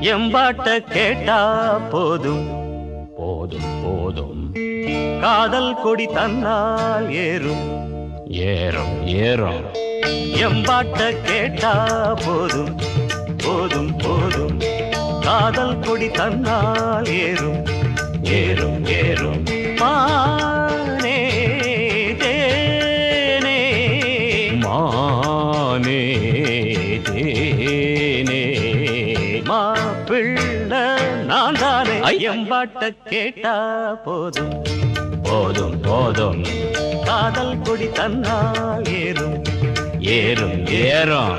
எம்பாட்ட கேட்டா போதும் போதும் போதும் காதல் கொடி தன்னால் ஏறும் ஏறும் ஏறும் எம்பாட்ட கேட்டா போதும் போதும் போதும் காதல் கொடி தன்னால் ஏறும் ஏறும் ஏறும் மானே தேனே மானே தேனே மாப்பிள்ளை நான் தானே எம்பாட்ட கேட்டா போதும் போதும் போதும் காதல் கொடி தன்னால் ஏறும் ஏறும் ஏறும்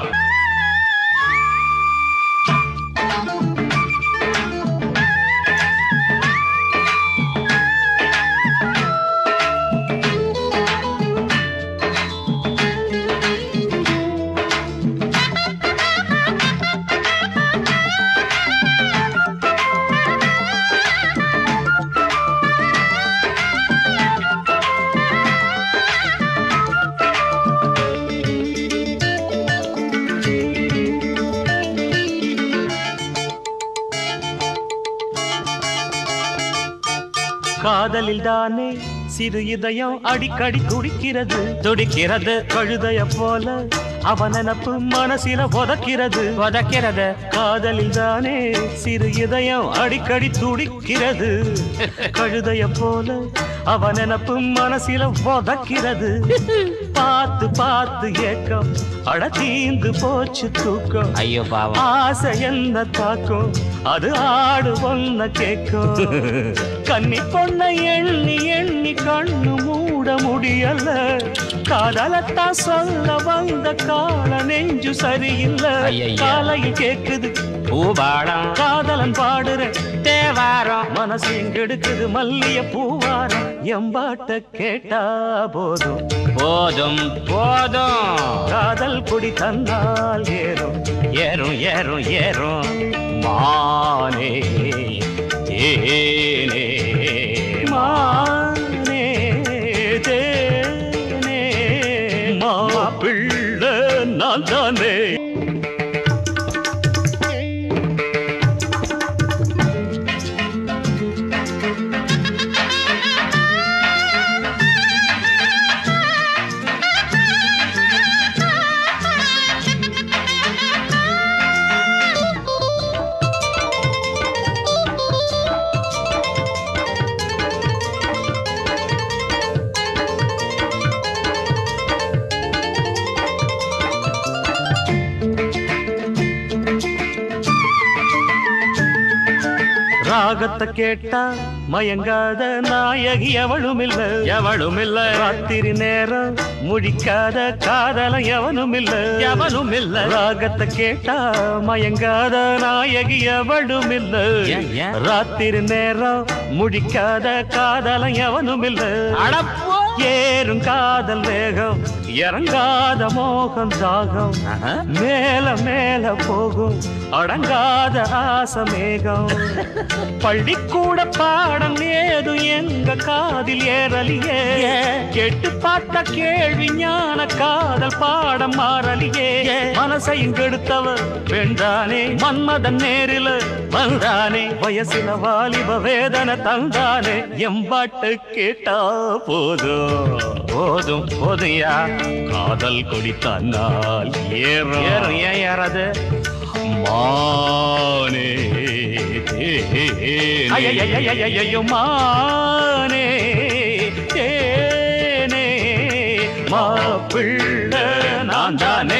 காதலில் தானே சிறு இதயம் அடிக்கடி துடிக்கிறது துடிக்கிறது கழுதைய போல அவன் நினப்பு மனசில உதக்கிறது காதலில் தானே சிறு இதயம் அடிக்கடி துடிக்கிறது கழுதைய போல அவன் நினப்பு மனசில உதக்கிறது பார்த்து பார்த்து ஏக்கம் அட தீந்து போச்சு தூக்கம் ஐயோ பாவம் ஆசை என்ன தாக்கும் அது ஆடு ஒன்ன கேட்கும் கன்னி பொண்ணை எண்ணி எண்ணி கண்ணு மூட முடியல காதலத்தான் சொல்ல வந்த கால நெஞ்சு சரியில்லை காலையில் கேக்குது பூபாடம் காதலன் பாடுற தேவாரம் மனசு கெடுக்குது மல்லிய பூவாரம் எம்பாட்ட கேட்டா போதும் போதும் போதும் காதல் கொடி தன்னால் ஏறும் ஏறும் ஏறும் ஏறும் மானே தேனே மானே தேனே மாப்பிள்ளை நான் தானே ராகத்தை கேட்டா மயங்காத நாயகி எவளும் இல்ல ராத்திரி நேரம் முழிக்காத காதலம் எவனும் இல்ல ராகத்தை கேட்டா மயங்காத நாயகி எவளும் இல்ல ராத்திரி நேரம் முழிக்காத காதலம் எவனும் இல்ல ஏறும் காதல் வேகம் இறங்காத மோகம் தாகம் மேல மேல போகும் அடங்காத ஆசமேகம் பள்ளிக்கூட பாடம் ஏது எங்க காதில் ஏறலியே கேட்டு பார்த்த கேள்வி ஞான காதல் பாடம் மாறலியே மனசையும் கெடுத்தவர் பெண்தானே மன்மதன் நேரில வந்தானே வயசில வாலிப வேதனை தந்தானே எம்பாட்டு கேட்டா போதும் போதும் போதையா காதல் கொடி தன்னால் ஏறும் ஏறும் ஏன் யாராது மானே ஐயோ மானே தேனே மாப்பிள்ளை நான் தானே